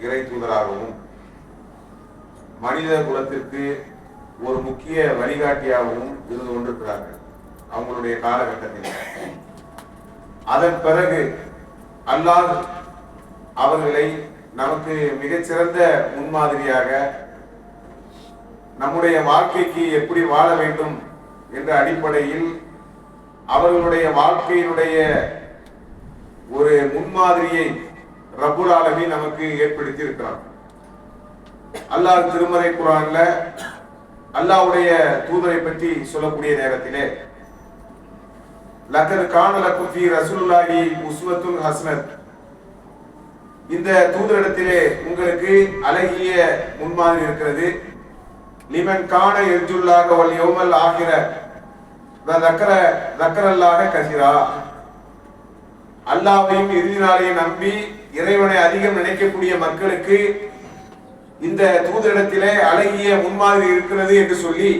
இறை தூதராகவும் மனித குலத்திற்கு ஒரு முக்கிய வழிகாட்டியாகவும் இருந்து கொண்டிருக்கிறார்கள் அவங்களுடைய காலகட்டத்தில். அதன் பிறகு அல்லாஹ் அவர்களை நமக்கு மிகச்சிறந்த முன்மாதிரியாக நம்முடைய வாழ்க்கைக்கு எப்படி வாழ வேண்டும் என்ற அடிப்படையில் அவர்களுடைய வாழ்க்கையினுடைய ஒரு முன்மாதிரியை ரப்புல் ஆலமீன் நமக்கு ஏற்படுத்தி இருக்கிறார். அல்லாஹ் திருமறை குர்ஆன்ல அல்லாஹ்வுடைய தூதரை பற்றி சொல்லக்கூடிய நேரத்திலே லக்கத் கான லக்கும் ஃபீ ரசூலுல்லாஹி உஸ்வத்துன் ஹஸனத், இந்த தூதரிடத்திலே உங்களுக்கு அழகிய முன்மாதிரி இருக்கிறது. லிமன் கான யர்ஜுல்லாஹ வல் யௌமல் ஆகிர தக்கரல்லாஹ கஸீரா, அல்லாஹ்வையும் இறுதி நாளையும் நம்பி இறைவனை அதிகம் நினைக்கக்கூடிய மக்களுக்கு இந்த தூதரிடத்திலே அழகிய முன்மாதிரி இருக்கிறது என்று சொல்லி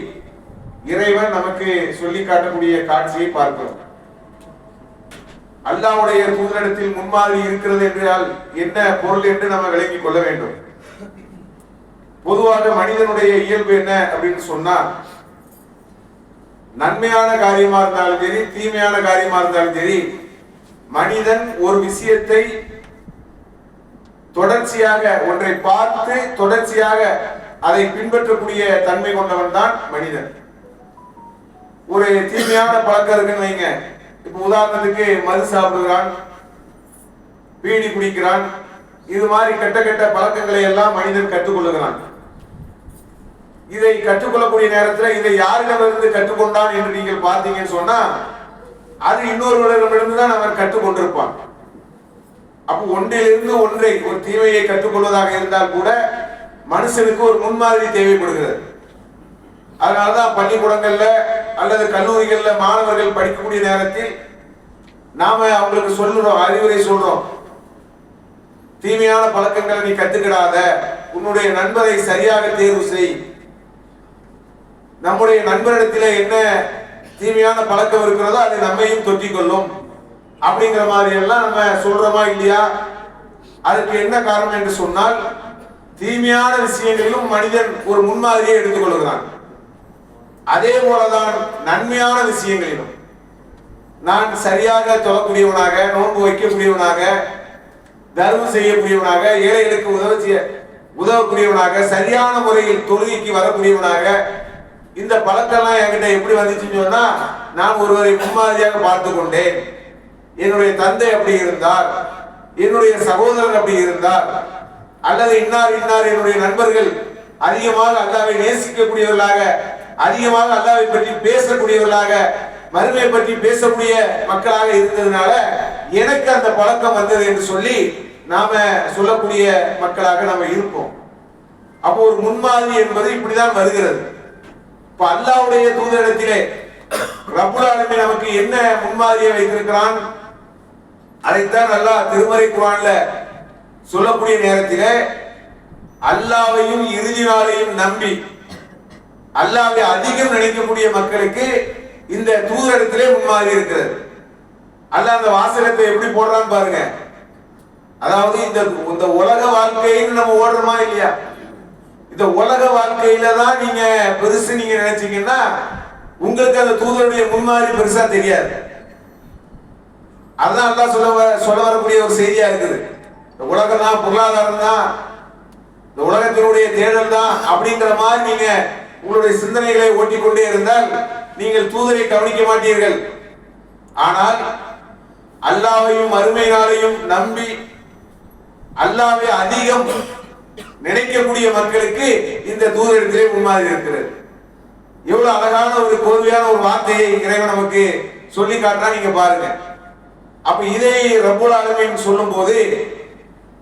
இறைவன் நமக்கு சொல்லி காட்டக்கூடிய காட்சியை பார்க்கிறோம். அல்லாஹ்வுடைய தூதரிடத்தில் முன்மாதிரி இருக்கிறது என்றால் என்ன பொருள் என்று நம்ம விளங்கிக் கொள்ள வேண்டும். பொதுவாக மனிதனுடைய இயல்பு என்ன அப்படின்னு சொன்னா, நன்மையான காரியமா இருந்தாலும் சரி தீமையான காரியமா இருந்தாலும் சரி, மனிதன் ஒரு விஷயத்தை தொடர்ச்சியாக ஒன்றை பார்த்து தொடர்ச்சியாக அதை பின்பற்றக்கூடிய தன்மை கொண்டவன் தான் மனிதன். ஒரு தீமையான பழக்கம் இருக்குன்னு வைங்க, இப்ப உதாரணத்துக்கு மது சாப்பிடுகிறான், பீடி குடிக்கிறான், இது மாதிரி கெட்ட கெட்ட பழக்கங்களை எல்லாம் மனிதன் கற்றுக்கொள்ளுகிறான். இதை கற்றுக்கொள்ளக்கூடிய நேரத்தில் இதை யாரிடமிருந்து கற்றுக்கொண்டான் என்று நீங்கள் பார்த்தீங்கன்னு சொன்னா, அது இன்னொருவரிடமிருந்து தான் அவர் கற்றுக்கொண்டிருப்பான். அப்போ ஒன்றிலிருந்து ஒன்றை ஒரு தீமையை கற்றுக்கொள்வதாக இருந்தால் கூட மனுஷனுக்கு ஒரு முன்மாதிரி தேவைப்படுகிறது. அதனாலதான் பள்ளிக்கூடங்கள்ல அல்லது கல்லூரிகள்ல மாணவர்கள் படிக்கக்கூடிய நேரத்தில் நாம அவங்களுக்கு சொல்லுறோம், அறிவுரை சொல்றோம், தீமையான பழக்கங்களை நீ கத்துக்கிடாத, உன்னுடைய நண்பரை சரியாக தேர்வு செய், நம்முடைய நண்பரிடத்திலே என்ன தீமையான பழக்கம் இருக்கிறதோ அது நம்மையும் தொற்றிக் கொள்ளும் அப்படிங்கிற மாதிரி எல்லாம் நம்ம சொல்றோமா இல்லையா? அதுக்கு என்ன காரணம் என்று சொன்னால், தீமையான விஷயங்களிலும் மனிதன் ஒரு முன்மாதிரியை எடுத்துக் கொள்கிறான். அதே போலதான் நன்மையான விஷயங்களிலும் நான் சரியாக தொழக்கூடியவனாக, நோன்பு வைக்கக்கூடியவனாக, தர்மம் செய்யக்கூடியவனாக, ஏழைகளுக்கு உதவக்கூடியவனாக, சரியான முறையில் தொழுகைக்கு வரக்கூடியவனாக, இந்த பழக்கம்லாம் என்கிட்ட எப்படி வந்துச்சுன்னு சொன்னா, நான் ஒருவரை முன்மாதிரியாக பார்த்து கொண்டேன். என்னுடைய தந்தை அப்படி இருந்தார், என்னுடைய சகோதரர் அப்படி இருந்தார், அல்லது இன்னார் இன்னார் என்னுடைய நண்பர்கள் அதிகமாக அல்லாஹ்வை நேசிக்கக்கூடியவர்களாக, அதிகமாக அல்லாஹ்வை பற்றி பேசக்கூடியவர்களாக, மறுமையை பற்றி பேசக்கூடிய மக்களாக இருந்ததுனால எனக்கு அந்த பழக்கம் வந்தது என்று சொல்லி நாம சொல்லக்கூடிய மக்களாக நாம இருப்போம். அப்போ ஒரு முன்மாதிரி என்பது இப்படிதான் வருகிறது. இப்ப அல்லாஹ்வுடைய தூதரிடத்திலே ரப்புல் ஆலமீன் நமக்கு என்ன முன்மாதிரியை வைத்திருக்கிறான், அதைத்தான் அல்லாஹ் திருமறை குர்ஆன்ல சொல்லக்கூடிய நேரத்திலே அல்லாஹ்வையும் இறுதி நாளையும் நம்பி அல்லாஹ்வை அதிகம் நினைக்கக்கூடிய மக்களுக்கு இந்த தூதரிடத்திலே முன்மாதிரி இருக்கிறது. அல்லாஹ் அந்த வாசகத்தை எப்படி போடுறான்னு பாருங்க. அதாவது இந்த உலக வாழ்க்கைன்னு நம்ம ஓடுறோமா இல்லையா, இந்த உலக வாழ்க்கையில தான் நீங்க பெருசு நீங்க நினைச்சீங்கன்னா உங்களுக்கு அந்த தூதருடைய முன்மாதிரி பெருசா தெரியாது. அதுதான் அல்லாஹ் சொல்ல வரக்கூடிய ஒரு செய்தியா இருக்குது. இந்த உலகம் தான், பொருளாதாரம் தான், இந்த உலகத்தினுடைய தேடல் தான் அப்படிங்கிற மாதிரி நீங்க உங்களுடைய சிந்தனைகளை ஓட்டிக்கொண்டே இருந்தால் நீங்கள் தூதரை கவனிக்க மாட்டீர்கள். ஆனால் அல்லாஹ்வையும் மறுமை நாளையும் நம்பி அல்லாஹ்வை அதிகம் நினைக்கக்கூடிய மக்களுக்கு இந்த தூதரிடத்திலே முன்மாதிரி இருக்கிறது. எவ்வளவு அழகான ஒரு கோர்வையான ஒரு வார்த்தையை இறைவன் நமக்கு சொல்லி காட்டுறா, நீங்க பாருங்க. அப்ப இதை ரப்புல் ஆலமீன் சொல்லும் போது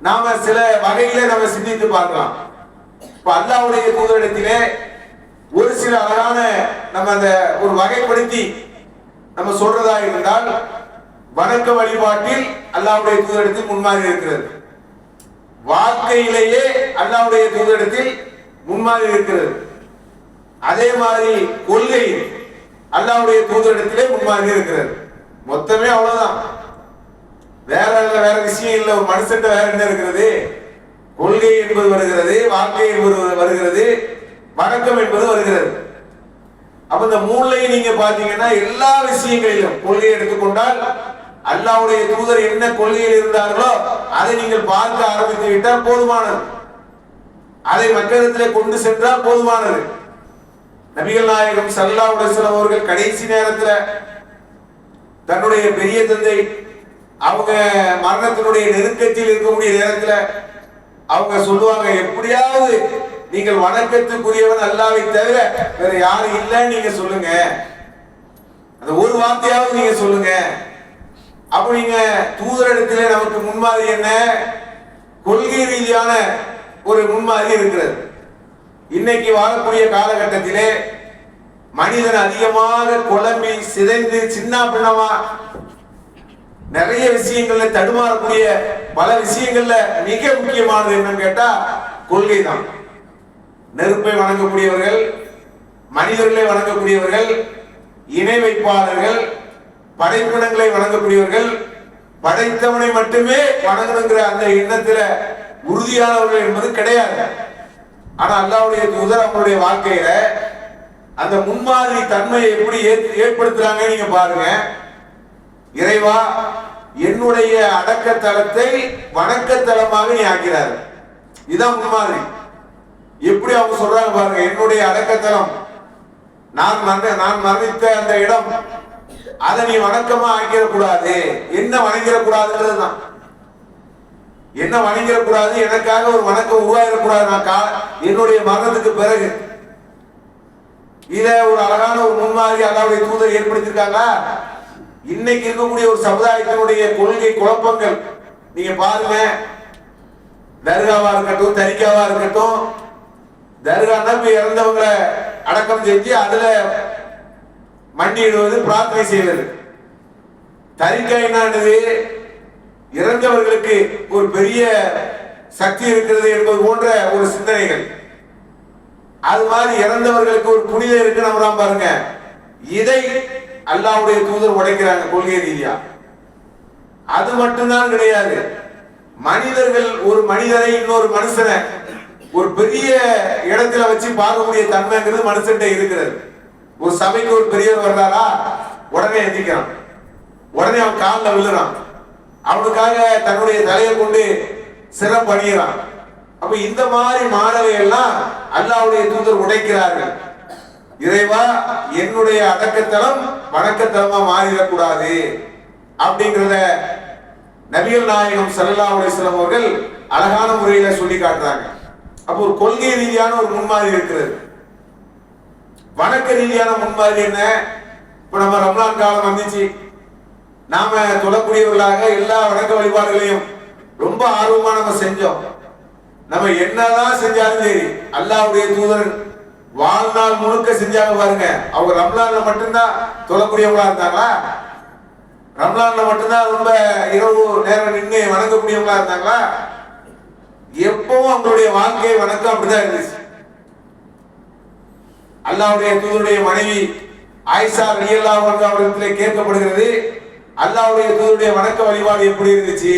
நாம சில வகையில நம்ம சிந்தித்து பார்க்கலாம். இப்ப அல்லாஹ்வுடைய தூதரிடத்திலே ஒரு சில அழகான நம்ம அந்த ஒரு வகைப்படுத்தி நம்ம சொல்றதா இருந்தால், வணக்க வழிபாட்டில் அல்லாஹ்வுடைய தூதரிடத்தில் முன்மாதிரி இருக்கிறது. வாழ்க்கையிலேயே அல்லாஹ்வுடைய தூதரிடத்தில் முன்மாதிரி இருக்கிறது. அதே மாதிரி கொள்கை அல்லாஹ்வுடைய தூதரிடத்திலே முன்மாதிரி இருக்கிறது. மொத்தமே அவ்வளவுதான், வேற விஷயம் இல்லை. ஒரு மனுஷன் வேற என்ன இருக்கிறது? கொள்கை கொள்கை என்பது வருகிறது, வாழ்க்கை என்பது வருகிறது, வணக்கம் என்பது வருகிறது. அப்ப இந்த மூளையை நீங்க பாத்தீங்கன்னா எல்லா விஷயங்களிலும் கொள்கையை எடுத்துக்கொண்டால் அல்லாஹ்வுடைய தூதர் என்ன கொள்கையில் இருந்தார்களோ அதை நீங்கள் பார்க்க ஆரம்பித்து விட்டால் போதுமானது. அதை மக்களிடத்திலே கொண்டு சென்றால் போதுமானது. நபிகள் நாயகம் ஸல்லல்லாஹு அலைஹி வஸல்லம் அவர்கள் கடைசி நேரத்தில் தன்னுடைய பெரிய தந்தை அவங்க மரணத்தினுடைய நெருக்கத்தில் இருக்கக்கூடிய நேரத்தில் அவங்க சொல்லுவாங்க, எப்படியாவது நீங்கள் வணக்கத்துக்குரியவன் அல்லாஹ்வை தவிர வேற யாரும் இல்லைன்னு நீங்க சொல்லுங்க, அந்த ஒரு வார்த்தையாவது நீங்க சொல்லுங்க. அப்ப நீங்க தூதரிடத்திலே நமக்கு முன்மாதிரி என்ன, கொள்கை ரீதியான ஒரு முன்மாதிரி இருக்கிறது. இன்னைக்கு வாழக்கூடிய காலகட்டத்திலே மனிதன் அதிகமாக குழம்பி சிதைந்து சின்ன பின்னமா நிறைய விஷயங்கள்ல தடுமாறக்கூடிய பல விஷயங்கள்ல மிக முக்கியமானது என்னன்னு கேட்டா கொள்கை தான். நெருப்பை வணங்கக்கூடியவர்கள், மனிதர்களை வணங்கக்கூடியவர்கள், இணை வைப்பாளர்கள், படைப்பினங்களை வணங்கக்கூடியவர்கள், படைத்தவனை மட்டுமே வணங்கணுங்கிற அந்த எண்ணத்துல உறுதியானவர்கள் என்பது கிடையாது. ஆனா அல்லாஹ்வுடைய தூதர் அவங்களுடைய வாழ்க்கையில அந்த முன்மாதிரி தன்மையை எப்படி ஏற்படுத்துறாங்க நீங்க பாருங்க. இறைவா, என்னுடைய அடக்கத்தலத்தை வணக்கத்தலமாக நீ ஆக்கிறார். இதுதான் முன்மாதிரி. எப்படி அவங்க சொல்றாங்க பாருங்க, என்னுடைய அடக்கத்தலம், நான் மரணித்த அந்த இடம், அதை நீ வணக்கமா ஆக்கிடக்கூடாது. என்ன வணங்கிடக்கூடாதுங்கிறது தான். என்ன வணங்கிடக்கூடாது, எனக்காக ஒரு வணக்கம் உருவாகிடக்கூடாது நான் என்னுடைய மரணத்துக்கு பிறகு. இத ஒரு அழகான ஒரு முன்மாதிரி அல்லாஹ்வுடைய தூதர் ஏற்படுத்தியிருக்காங்க. இன்னைக்கு இருக்கக்கூடிய ஒரு சமுதாயத்தினுடைய கொள்கை குழப்பங்கள் நீங்க பாருங்க. தர்காவா இருக்கட்டும், தரிகாவா இருக்கட்டும், தர்கான்னா இறந்தவங்களை அடக்கம் செஞ்சு அதுல மண்டியிடுவது, பிரார்த்தனை செய்வது. தரிகா என்னது, இறந்தவர்களுக்கு ஒரு பெரிய சக்தி இருக்கிறது என்பது போன்ற ஒரு சிந்தனைகள். அது மாதிரி இறந்தவர்களுக்கு ஒரு புனித இருக்கு நம்பலாம் பாருங்க. இதை அல்லாஹ்வுடைய தூதர் உடைக்கிறாங்க கொள்கை ரீதியா. அது மட்டும்தான் கிடையாது, மனிதர்கள் ஒரு மனிதரை இன்னொரு மனுஷனை ஒரு பெரிய இடத்துல வச்சு பார்க்கக்கூடிய தன்மைங்கிறது மனுஷன்ட்ட இருக்கிறது. ஒரு சபைக்கு ஒரு பெரியவர் வர்றாரா, உடனே எந்திக்கிறான், உடனே அவன் காலில் விழுறான், அவனுக்காக தன்னுடைய தலையை கொண்டு சிரம் பணிகிறான். அப்ப இந்த மாதிரி மாணவை எல்லாம் அல்லாஹ்வுடைய தூதர் உடைக்கிறார்கள். இறைவா, என்னுடைய அடக்கத்தலம் வணக்கத்தலமா மாறிடக்கூடாது அப்படிங்கிறத நபிகள் நாயகம் ஸல்லல்லாஹு அலைஹி வஸல்லம் அவர்கள் அழகான முறையில சொல்லி காட்டுறாங்க. அப்போ ஒரு கொள்கை ரீதியான ஒரு முன்மாதிரி இருக்கிறது. வணக்க ரீதியான முன்மாதிரி என்ன? இப்ப நம்ம ரமலான் காலம் வந்துச்சு, நாம தொழக்கூடியவர்களாக எல்லா வணக்க வழிபாடுகளையும் ரொம்ப ஆர்வமா நம்ம செஞ்சோம். நம்ம என்னதான் செஞ்சாலும் சரி, அல்லாஹ்வுடைய தூதர் வாழ்நாள் முழுக்க செஞ்சாங்க பாருங்க. அவங்க ரம்லான்ல மட்டும்தான் தொழக்கூடியவங்களா இருந்தாங்களா? ரம்லான்ல மட்டும்தான் ரொம்ப இரவு நேரம் நின்று வணங்கக்கூடியவங்களா இருந்தாங்களா? எப்பவும் அவங்களுடைய வாழ்க்கை வணக்கம் அப்படிதான் இருந்துச்சு. அல்லாஹ்வுடைய தூதருடைய மனைவி ஆயிஷா ரலியல்லாஹு அன்ஹா அவர்களிடத்திலே கேட்கப்படுகிறது, அல்லாஹ்வுடைய தூதருடைய வணக்க வழிபாடு எப்படி இருந்துச்சு?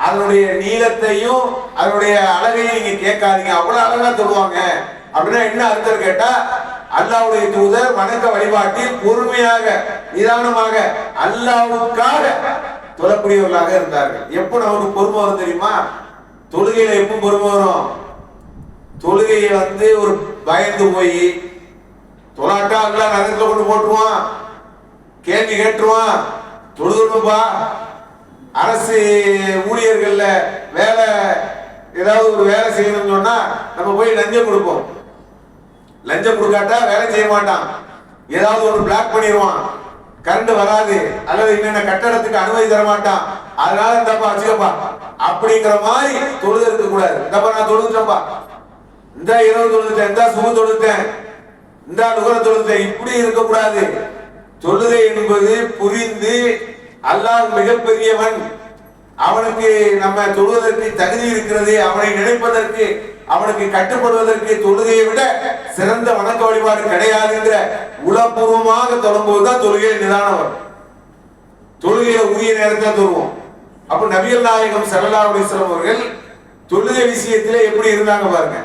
அதனுடைய நீளத்தையும் அதனுடைய அழகையும் நீங்க கேட்காதீங்க, அவ்வளவு அழகா சொல்லுவாங்க. அப்படின்னா என்ன அர்த்தம் கேட்டா, அல்லாஹ்வுடைய தூதர் வணக்க வழிபாட்டில் பொறுமையாக நிதானமாக அல்லாஹ்வுக்காக தொழக்கூடியவர்களாக இருந்தார்கள். எப்போ நமக்கு பொறுமை வரும் தெரியுமா? தொழுகையில எப்போ பொறுமை வரும்? தொழுகையை ஒரு பயந்து போய் தொழாட்டா எல்லாம் நரகத்துல கொண்டு போட்டுருவான், கேள்வி கேட்டுருவான். தொழுதுப்பா, அரசு ஊழியர்கள்ல வேலை ஏதாவது ஒரு வேலை செய்யணும்னு சொன்னா நம்ம போய் லஞ்சம் கொடுப்போம். லஞ்சம் கொடுக்காட்டா வேலை செய்ய மாட்டான், ஏதாவது ஒரு பிளாக் பண்ணிடுவான், கரண்ட் வராது, அல்லது என்னென்ன கட்டடத்துக்கு அனுமதி தர மாட்டான். அதனால இந்தப்பா வச்சுக்கப்பா அப்படிங்கிற மாதிரி தொழுது இருக்க கூடாது. இந்தப்பா நான் தொழுதுட்டேன்ப்பா, இந்த இரவு தொழுதுட்டேன், இந்த சும தொழுதுட்டேன், இந்த நுகர தொழுதுட்டேன், இப்படி இருக்கக்கூடாது. தொழுகை என்பது புரிந்து அல்லாஹ் மிகப்பெரியவன், அவனுக்கு நம்ம தொழுவதற்கு தகுதி இருக்கிறது, அவனை நினைப்பதற்கு அவனுக்கு கட்டுப்படுவதற்கு தொழுகையை விட சிறந்த வணக்க வழிபாடு கிடையாதுங்கிற உளப்பூர்வமாக தொழும்போதுதான் தொழுகையில் நிதானம் வரும். தொழுகையில உரிய நேரத்தில் தொழுவோம். அப்ப நபிகள் நாயகம் ஸல்லல்லாஹு அலைஹி வஸல்லம் அவர்கள் தொழுகை விஷயத்திலே எப்படி இருந்தாங்க பாருங்க.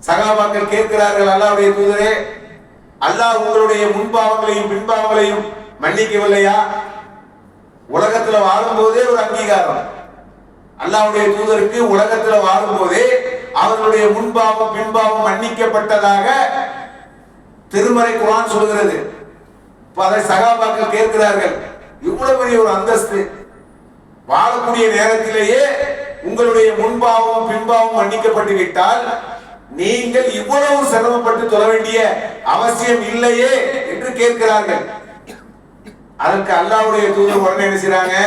சகாபாக்கள் கேட்கிறார்கள், அல்லாஹ்வுடைய தூதரே, அல்லாஹ் உங்களுடைய முன்பாவங்களையும் பின்பாவங்களையும் மன்னிக்கவில்லையா? உலகத்துல வாழும் போதே ஒரு அங்கீகாரம். அல்லாஹ்வுடைய தூதருக்கு உலகத்துல வாழும் போதே அவர்களுடைய முன்பாவம் பின்பாவம் மன்னிக்கப்பட்டதாக திருமறை குர்ஆன் சொல்கிறது. அதை சகாபாக்கள் கேட்கிறார்கள், இவ்வளவு பெரிய ஒரு அந்தஸ்து, வாழக்கூடிய நேரத்திலேயே உங்களுடைய முன்பாவம் பின்பாவம் மன்னிக்கப்பட்டு விட்டால் நீங்கள் இவ்வளவு சிரமப்பட்டு தொழ வேண்டிய அவசியம் இல்லையே என்று கேட்கிறார்கள். அதற்கு அல்லாஹ்வுடைய தூதர் உடனே என்ன செய்றாங்க?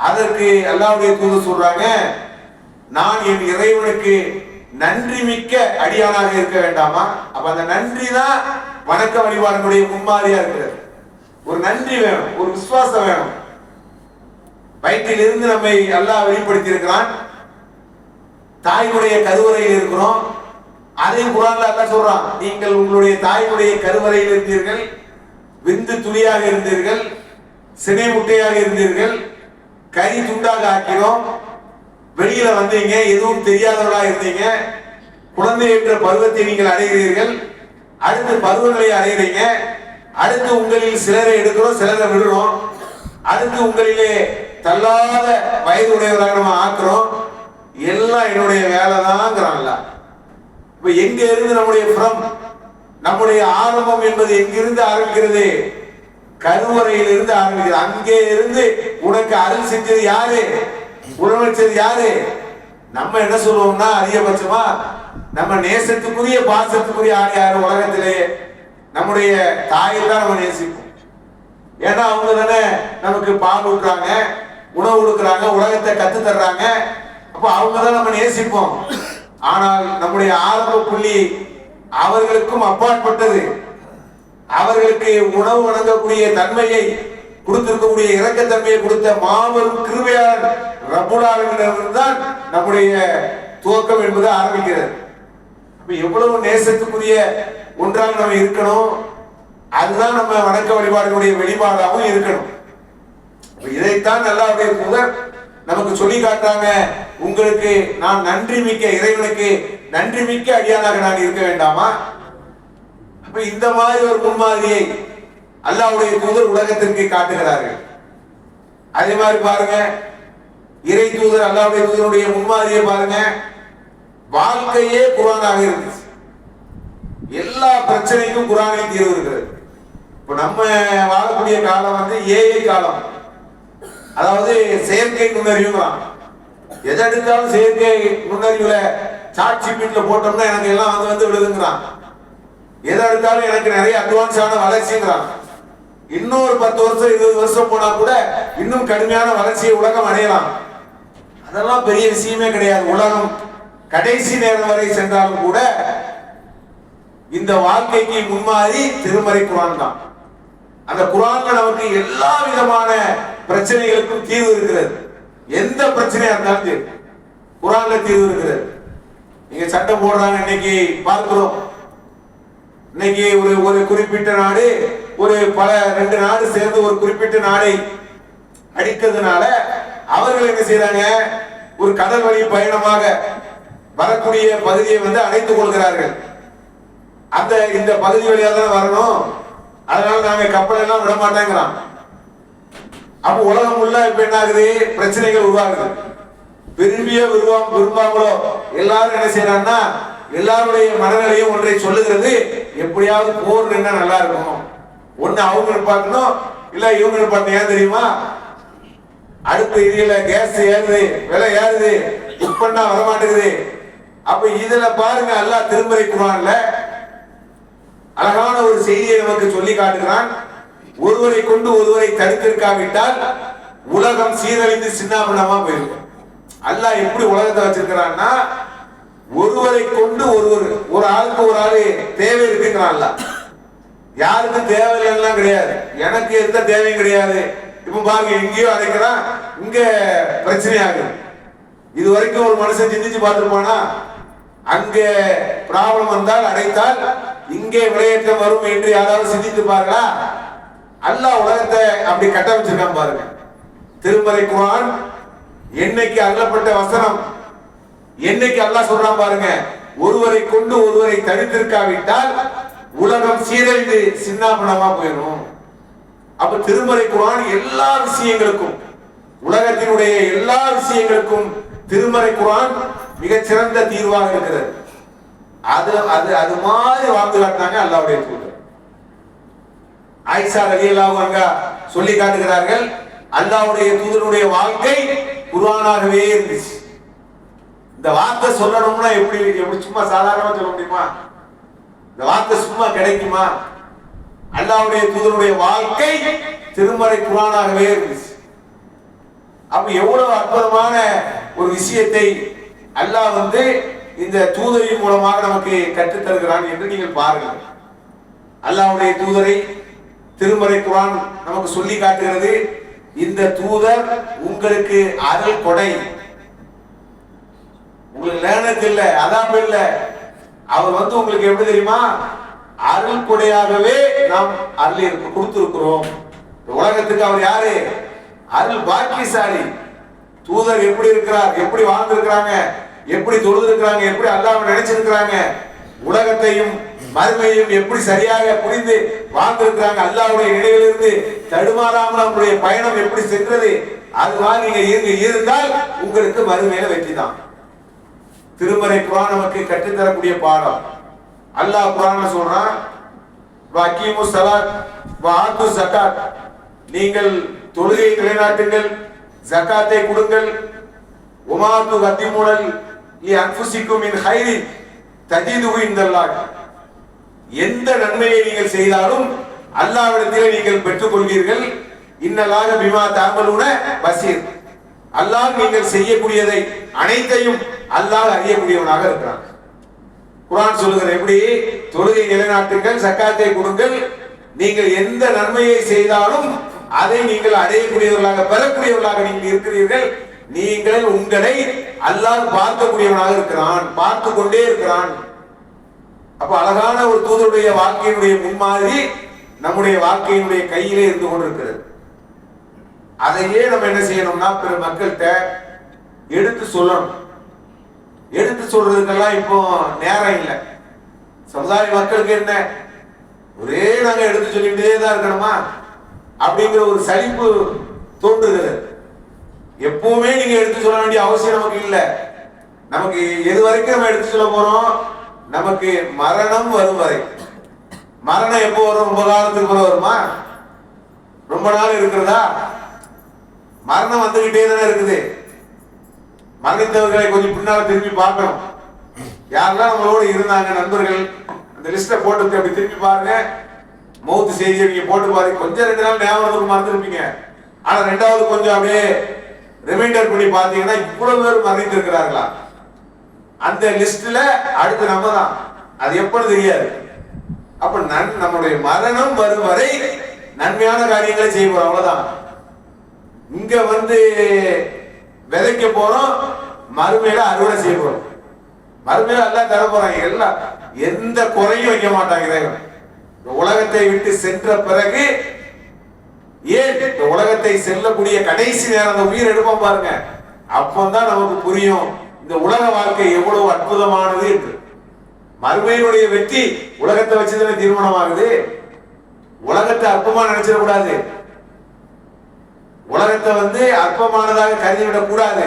அதற்கு அல்லாஹ்வுடைய தூதர் சொல்றாங்க, நான் என் இறைவனுக்கு நன்றி மிக்க அடியானாக இருக்க வேண்டாமா? அப்ப அந்த நன்றி தான் வணக்க வழிபாடுகளுடைய முன்மாதிரியா இருக்கிறது. ஒரு நன்றி வேணும், ஒரு விசுவாசம் வேணும். வயிற்றில் இருந்து நம்மை அல்லாஹ் வெளிப்படுத்தி இருக்கிறான். தாய்னுடைய கருவறையில் இருக்கிறோம். அதே குர்ஆன்ல அல்லாஹ் சொல்றான், நீங்கள் உங்களுடைய தாய்னுடைய கருவறையில் இருந்தீர்கள், விந்து துளியாக இருந்தீர்கள், சினை முட்டையாக இருந்தீர்கள், கறி துண்டாக ஆக்கினோம், வெளியில வந்தீங்க, எதுவும் தெரியாதவர்களா இருந்தீங்க, குழந்தை என்ற பருவத்தை நீங்கள் அடைகிறீர்கள், அடுத்து பருவங்களை அடைகிறீங்க, அடுத்து உங்களில் சிலரை எடுக்கிறோம், சிலரை விடுறோம், அடுத்து உங்களிலே தள்ளாத வயது உடையவராக நம்ம ஆக்குறோம். எல்லாம் என்னுடைய வேலை தான்ங்கிறான்ல. இப்ப எங்க இருந்து நம்முடைய நம்முடைய ஆரம்பம் என்பது எங்கிருந்து ஆரம்பிக்கிறது? கருவறையில் இருந்து ஆரம்பிக்கிறது. அங்கே இருந்து உனக்கு அருள் செஞ்சது யாரு? உணவளிச்சது யாரு? நம்ம என்ன சொல்லுவோம்னா, அதிகபட்சமா நம்ம நேசத்துக்குரிய பாசத்துக்குரிய ஆள் யாரு உலகத்திலேயே? நம்முடைய தாயை தான் நம்ம நேசிப்போம். ஏன்னா அவங்க தானே நமக்கு பால் ஊட்டுறாங்க, உணவு கொடுக்குறாங்க, உலகத்தை கத்து தர்றாங்க. அப்ப அவங்க தான் நம்ம நேசிப்போம். ஆனால் நம்முடைய ஆரம்ப புள்ளி அவர்களுக்கும் அப்பாற்பட்டது. அவர்களுக்கு உணவு வழங்கக்கூடிய தன்மையை கொடுத்திருக்கக்கூடிய இரக்கத்தன்மையை கொடுத்த மாபெரும் கிருபையாளர் ரப்புல் ஆலமீன் தான் நம்முடைய துவக்கம் என்பது ஆரம்பிக்கிறது. அப்ப எவ்வளவு நேசத்துக்குரிய ஒன்றாக நம்ம இருக்கணும். அதுதான் நம்ம வணக்க வழிபாடுகளுடைய வெளிப்பாடாகவும் இருக்கணும். இதைத்தான் அல்லாஹ்வுடைய தூதர் நமக்கு சொல்லி காட்டுறாங்க. உங்களுக்கு நான் நன்றி மிக்க இறைவனுக்கு நன்றி மிக்க அடியானாக நான் இருக்க வேண்டாமா? அப்ப இந்த மாதிரி ஒரு முன்மாதிரியை அல்லாஹ்வுடைய தூதர் உலகத்திற்கு காட்டுகிறார்கள். அதே மாதிரி பாருங்க, இறை தூதர் அல்லாஹ்வுடைய தூதருடைய முன்மாதிரியை பாருங்க. வாழ்க்கையே குர்ஆனாக இருந்துச்சு. எல்லா பிரச்சனைக்கும் குர்ஆனில் தீர்வு இருக்கிறது. இப்ப நம்ம வாழக்கூடிய காலம் வந்து ஏஐ காலம், அதாவது செயற்கை நுண்ணறிவுலாம். எதை எடுத்தாலும் செயற்கை நுண்ணறிவுல சாட் ஜிபிடில போட்டோம்னா எனக்கு எல்லாம் வந்து விழுதுங்கிறான். எதை எடுத்தாலும் எனக்கு நிறைய அட்வான்ஸான வளர்ச்சிங்கிறான். இன்னொரு 10 வருஷம் 20 வருஷம் போனா கூட இன்னும் கடுமையான வளர்ச்சியை உலகம் அடையலாம். அதெல்லாம் பெரிய விஷயமே கிடையாது. உலகம் கடைசி நேரம் வரை சென்றாலும் கூட இந்த வாழ்க்கைக்கு முன்மாதிரி திருமறை குர்ஆன் தான். அந்த குர்ஆன்ல நமக்கு எல்லா விதமான பிரச்சனைகளுக்கும் தீர்வு இருக்கிறது. எந்த பிரச்சனையா இருந்தாலும் சரி குர்ஆன்ல தீர்வு இருக்கிறது. நீங்க சட்டம் போடுறாங்க, இன்னைக்கு பார்க்கிறோம். இன்னைக்கு ஒரு குறிப்பிட்ட நாடு ஒரு பல 2 நாடு சேர்ந்து ஒரு குறிப்பிட்ட நாடை அடிக்கிறதுனால அவர்கள் என்ன செய்யறாங்க? ஒரு கடல் வழி பயணமாக வரக்கூடிய பகுதியை வந்து அடைத்துக் கொள்கிறார்கள். இந்த பகுதி வழியா தான் வரணும், அதனால நாங்க கப்பல் எல்லாம் விட மாட்டேங்கிறான். அப்ப உலகம் உள்ள இப்ப என்ன ஆகுது? பிரச்சனைகள் உருவாகுது. விரும்பியோ விரும்பாமலோ எல்லாரும் என்ன செய்யறாங்கன்னா, எல்லாருடைய மனநிலையும் ஒன்றை சொல்லுகிறது, எப்படியாவது போர் நின்னா நல்லா இருக்கும். ஒண்ணு அவங்க நிப்பாட்டணும், இல்ல இவங்க நிப்பாட்டணும். ஏன் தெரியுமா? அடுத்த இதுல கேஸ் ஏறுது, விலை ஏறுது, உட்பண்ணா வரமாட்டேங்குது. அப்ப இதுல பாருங்க, அல்லாஹ் திருமறை குர்ஆன்ல அழகான ஒரு செய்தியை நமக்கு சொல்லி காட்டுகிறான். ஒருவரை கொண்டு ஒருவரை தடுத்திருக்காவிட்டால் உலகம் சீரழிந்து சின்னாபின்னமா போயிருக்கும். அல்லாஹ் எப்படி உலகத்தை வச்சிருக்கிறான்னா, ஒருவரை கொண்டு ஒரு ஆளுக்கு ஒரு ஆளு தேவை இருக்குங்கிறான்ல. யாருக்கும் தேவையில்லாம் கிடையாது, எனக்கு எந்த தேவையும் கிடையாது. இப்ப பாருங்க, எங்கேயோ அடைக்கிறான், இங்க பிரச்சனை ஆகுது. இது வரைக்கும் ஒரு மனுஷன் சிந்திச்சு பார்த்துருப்பானா? அங்க ப்ராப்ளம் வந்தால் அடைத்தால் இங்கே விளையேற்றம் வரும் என்று யாராவது சிந்தித்து பாருங்களா? அல்லாஹ் உலகத்தை அப்படி கட்டமைச்சிருக்கான் பாருங்க. திருமறை குர்ஆன் என்னைக்கு அருளப்பட்ட வசனம் என்னைக்கு அல்லாஹ் சொல்றான் பாருங்க, ஒருவரை கொண்டு ஒருவரை தடுத்திருக்காவிட்டால் உலகம் சீரழிந்து சின்னாபனமா போயிடும். அப்ப திருமறை குர்ஆன் எல்லா விஷயங்களுக்கும், உலகத்தினுடைய எல்லா விஷயங்களுக்கும் திருமறை குர்ஆன் மிகச்சிறந்த தீர்வாக இருக்கிறது. அது அது அது மாதிரி வாழ்ந்து காட்டினாங்க அல்லாஹ்வுடைய தூதர். ஆயிஷா ரலியல்லாஹு அன்ஹா சொல்லி காட்டுகிறார்கள், அல்லாஹ்வுடைய தூதருடைய வாழ்க்கை குர்ஆனாகவே இருந்துச்சு. இந்த வார்த்தை சொல்லணும்னா எப்படி எப்படி சும்மா சாதாரணமா சொல்ல முடியுமா? இந்த வார்த்தை சும்மா கிடைக்குமா? அல்லாஹ்வுடைய தூதருடைய வாழ்க்கை திருமறை குர்ஆனாகவே இருந்துச்சு. அப்ப எவ்வளவு அற்புதமான ஒரு விஷயத்தை அல்லாஹ் இந்த தூதரின் மூலமாக நமக்கு கற்றுத் தருகிறான் என்று நீங்கள் பாருங்கள். அல்லாஹ்வுடைய தூதரை திருமறை குர்ஆன் நமக்கு சொல்லி காட்டுகிறது. இந்த தூதர் உங்களுக்கு அருள் கொடை, உங்களுக்கு லேனத் இல்ல, அதாப் இல்ல. அவர் உங்களுக்கு எப்படி தெரியுமா? அருள் கொடையாகவே நாம் அருள் கொடுத்திருக்கிறோம். உலகத்துக்கு அவர் யாரு? அருள் பாக்கியசாலி. தூதர் எப்படி இருக்கிறார், எப்படி வாழ்ந்திருக்கிறாங்க, எப்படி தொழுதிருக்கிறாங்க, எப்படி அல்லாஹ்வை நினைச்சிருக்கிறாங்க, உலகத்தையும் மறுமையும் எப்படி சரியாக புரிந்து வாழ்ந்திருக்கிறாங்க, அல்லாஹ்வுடைய நினைவிலிருந்து தடுமாறாமல் நம்முடைய பயணம் எப்படி சென்றது, அது மாதிரி நீங்க இருந்தால் உங்களுக்கு மறுமையில வெற்றி தான். திருமறை குர்ஆன் நமக்கு கற்றுத்தரக்கூடிய பாடம். அல்லாஹ் குர்ஆன்ல சொல்றான், வகீமு ஸலாத் வஆத்து ஸகாத், நீங்கள் தொழுகையை நிலைநாட்டுங்கள், ஜகாத்தை கொடுங்கள். உமாத்து கத்திமுனல் லி அன்ஃபுசிக்கும் மின் கைரின் தஜிதுஹு இன்தல்லாஹ், எந்த நன்மையை நீங்கள் செய்தாலும் அல்லாஹ்விடத்திலே நீங்கள் பெற்றுக் கொள்வீர்கள். இன்னல்லாஹ பிமா தஅமலுன பஸீர், அல்லாஹ் நீங்கள் செய்யக்கூடியதை அனைத்தையும் அல்லாஹ் அறியக்கூடியவனாக இருக்கிறான். குர்ஆன் சொல்லுகிற எப்படி? தொழுகை நிலைநாட்டுங்கள், ஜகாத்தை கொடுங்கள், நீங்கள் எந்த நன்மையை செய்தாலும் அதை நீங்கள் அடையக்கூடியவர்களாக, பெறக்கூடியவர்களாக நீங்கள் இருக்கிறீர்கள். நீங்கள் உங்களை அல்லாஹ் பார்க்கக்கூடியவனாக இருக்கிறான், பார்த்து கொண்டே இருக்கிறான். அப்ப அழகான ஒரு தூதருடைய வாழ்க்கையினுடைய முன்மாதிரி நம்முடைய வாழ்க்கையினுடைய கையிலே இருந்து கொண்டிருக்கிறது. அதையே நம்ம என்ன செய்யணும்னா பிற மக்கள்கிட்ட எடுத்து சொல்லணும். எடுத்து சொல்றதுக்கெல்லாம் இப்போ நேரம் இல்லை. சமுதாய மக்களுக்கு என்ன, ஒரே நாங்க எடுத்து சொல்லிக்கிட்டே தான் இருக்கணுமா அப்படிங்கிற ஒரு சலிப்பு தோன்றுகிறது. எப்பவுமே நீங்க எடுத்து சொல்ல வேண்டிய அவசியம் நமக்கு இல்லை. நமக்கு எது வரைக்கும் நம்ம எடுத்து சொல்ல போறோம்? நமக்கு மரணம் வரும் வரை. மரணம் எப்போ வரும்? ரொம்ப காலத்துக்கு பிறகு வருமா? ரொம்ப நாள் இருக்கிறதா? மரணம் வந்துகிட்டே தானே இருக்குது. மரணித்தவர்களை கொஞ்சம் பின்னால திரும்பி பார்க்கணும். யாரெல்லாம் நம்மளோட இருந்தாங்க நண்பர்கள், அந்த லிஸ்ட போட்டு அப்படி திரும்பி பாருங்க. மௌத்து செய்தியை நீங்க போட்டு பாருங்க. கொஞ்சம் 2 நாள் ஞாபகம் மறந்துருப்பீங்க. ஆனா ரெண்டாவது கொஞ்சம் அப்படியே ரிமைண்டர் பண்ணி பார்த்தீங்கன்னா இவ்வளவு பேர் மரணித்திருக்கிறார்களா? அந்த லிஸ்ட்ல அடுத்து நம்ம தான். அது எப்பன்னு தெரியாது. அப்ப நம்முடைய மரணம் வரும் வரை நன்மையான காரியங்களை செய்ய போறோம், அவ்வளவுதான். இங்க விதைக்க போறோம், மறுமையில அறுவடை செய்ய போறோம். மறுமையில எல்லாம் தர போறாங்க. எல்லாம் எந்த குறையும் வைக்க மாட்டாங்க இறைவன். உலகத்தை விட்டு சென்ற பிறகு, ஏன் இந்த உலகத்தை செல்லக்கூடிய கடைசி நேரம் அந்த உயிர் எடுப்போம் பாருங்க, அப்பதான் நமக்கு புரியும் இந்த உலக வாழ்க்கை எவ்வளவு அற்புதமானது என்று. மறுமையினுடைய வெற்றி உலகத்தை வச்சுதானே தீர்மானமாகுது. உலகத்தை அற்பமா நினைச்சிடக்கூடாது. உலகத்தை அற்பமானதாக கருதிவிடக் கூடாது.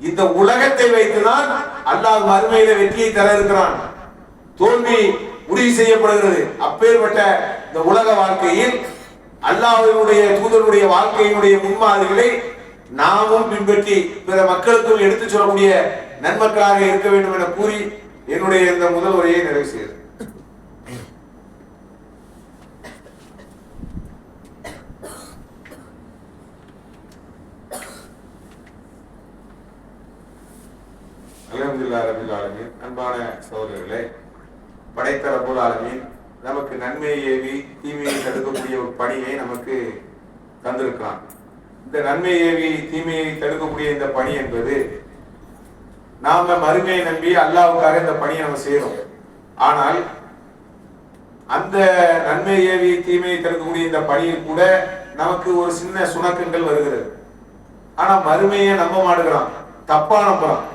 இந்த உலகத்தை வைத்துதான் அல்லாஹ் மறுமையில வெற்றியை தர இருக்கிறான். தோல்வி முடிவு செய்யப்படுகிறது. அப்பேற்பட்ட இந்த உலக வாழ்க்கையில் அல்லாஹ்வுடைய தூதருடைய வாழ்க்கையினுடைய முன்மாதிரிகளை நாமும் பின்பற்றி பிற மக்களுக்கும் எடுத்து சொல்லக்கூடிய நன்மக்களாக இருக்க வேண்டும் என கூறி என்னுடைய இந்த முதல் உரையை நிறைவு செய்கிறேன். அல்ஹம்துலில்லாஹி ரப்பில் ஆலமீன். அன்பான சகோதரர்களே, படைத்த ரப்புல் ஆலமீன் நமக்கு நன்மையை ஏவி தீமையை தடுக்கக்கூடிய ஒரு பணியை நமக்கு தந்திருக்கிறான். இந்த நன்மையை ஏவி தீமையை தடுக்கக்கூடிய இந்த பணி என்பது நாம மறுமையை நம்பி அல்லாஹ்வுக்காக இந்த பணியை நம்ம செய்யறோம். ஆனால் அந்த நன்மையை ஏவி தீமையை தடுக்கக்கூடிய இந்த பணியில் கூட நமக்கு ஒரு சின்ன சுணக்கங்கள் வருகிறது. ஆனா மறுமையை நம்ப மாட்டேங்கிறான், தப்பா நம்புறான்.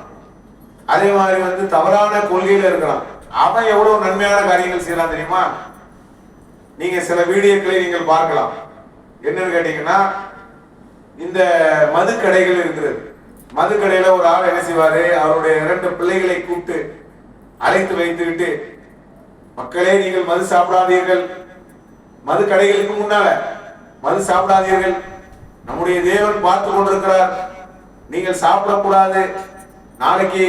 அதே மாதிரி வந்து தவறான கொள்கையில இருக்கலாம். அவன் எவ்வளவு நன்மையான காரியங்கள் செய்யலாம் தெரியுமா? நீங்க சில வீடியோக்களை நீங்கள் பார்க்கலாம். என்னன்னு கேட்டீங்கன்னா, இந்த மதுக்கடைகள் இருக்கிறது. மதுக்கடையில ஒரு ஆள் என்ன செய்வாரு, அவருடைய 2 பிள்ளைகளை கூப்பிட்டு அழைத்து வைத்துவிட்டு, மக்களே நீங்கள் மது சாப்பிடாதீர்கள், மது கடைகளுக்கு முன்னால மது சாப்பிடாதீர்கள், நம்முடைய தேவன் பார்த்து கொண்டிருக்கிறார், நீங்கள் சாப்பிடக்கூடாது, நாளைக்கு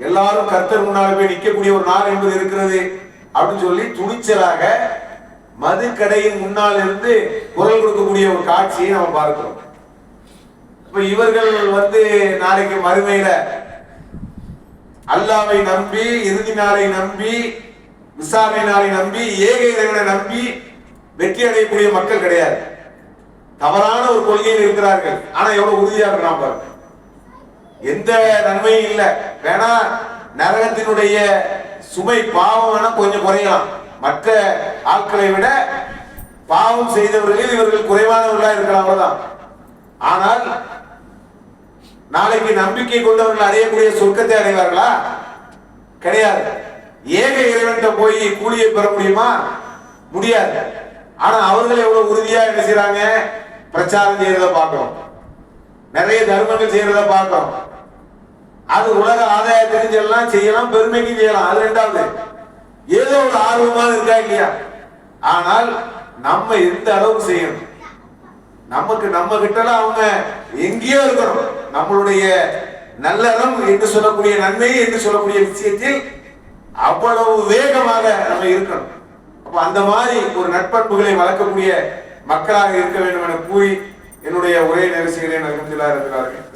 எல்லாரும் கர்த்தர் முன்னால போய் நிற்கக்கூடிய ஒரு நாள் என்பது இருக்கிறது அப்படின்னு சொல்லி துணிச்சலாக மது கடையின் முன்னால் இருந்து குரல் கொடுக்கக்கூடிய ஒரு காட்சியை நம்ம பார்க்கிறோம். இப்ப இவர்கள் வந்து நாளைக்கு மறுமையில அல்லாவை நம்பி, இறுதி நாளை நம்பி, விசாரணை நாளை நம்பி, ஏக இறைவனை நம்பி வெற்றி அடையக்கூடிய மக்கள் கிடையாது. தவறான ஒரு கொள்கையில் இருக்கிறார்கள். ஆனா எவ்வளவு உறுதியா இருக்கலாம் பாருங்க. எந்த நன்மையும் இல்லை. வேணா நரகத்தினுடைய சுமை, பாவம் வேணா கொஞ்சம் குறையலாம். மற்ற ஆட்களை விட பாவம் செய்தவர்கள் இவர்கள் குறைவானவர்களா இருக்கலாம், அவ்வளவுதான். ஆனால் நாளைக்கு நம்பிக்கை கொண்டவர்கள் அடையக்கூடிய சொர்க்கத்தை அடைவார்களா? கிடையாது. ஏக இறைவன்கிட்ட போய் கூலியை பெற முடியுமா? முடியாது. ஆனா அவர்கள் எவ்வளவு உறுதியா என்ன செய்யறாங்க? பிரச்சாரம் செய்யறத பார்க்கிறோம், நிறைய தர்மங்கள் செய்யறத பார்க்கிறோம். அது உலக ஆதாயத்துக்கு எல்லாம் செய்யலாம், பெருமைக்கு செய்யலாம், அது ரெண்டாவது. ஏதோ ஒரு ஆர்வமாக இருக்கா இல்லையா? ஆனால் நம்ம எந்த அளவுக்கு செய்யணும், நமக்கு நம்ம கிட்ட அவங்க எங்கேயோ இருக்கணும். நம்மளுடைய நல்லறம் என்று சொல்லக்கூடிய, நன்மை என்று சொல்லக்கூடிய விஷயத்தில் அவ்வளவு வேகமாக நம்ம இருக்கணும். அப்ப அந்த மாதிரி ஒரு நட்பண்புகளை வளர்க்கக்கூடிய மக்களாக இருக்க வேண்டும் என கூறி என்னுடைய உரையை நிறைவு செய்கிறேன். அல்ஹம்துலில்லாஹ் ரப்பில் ஆலமீன்.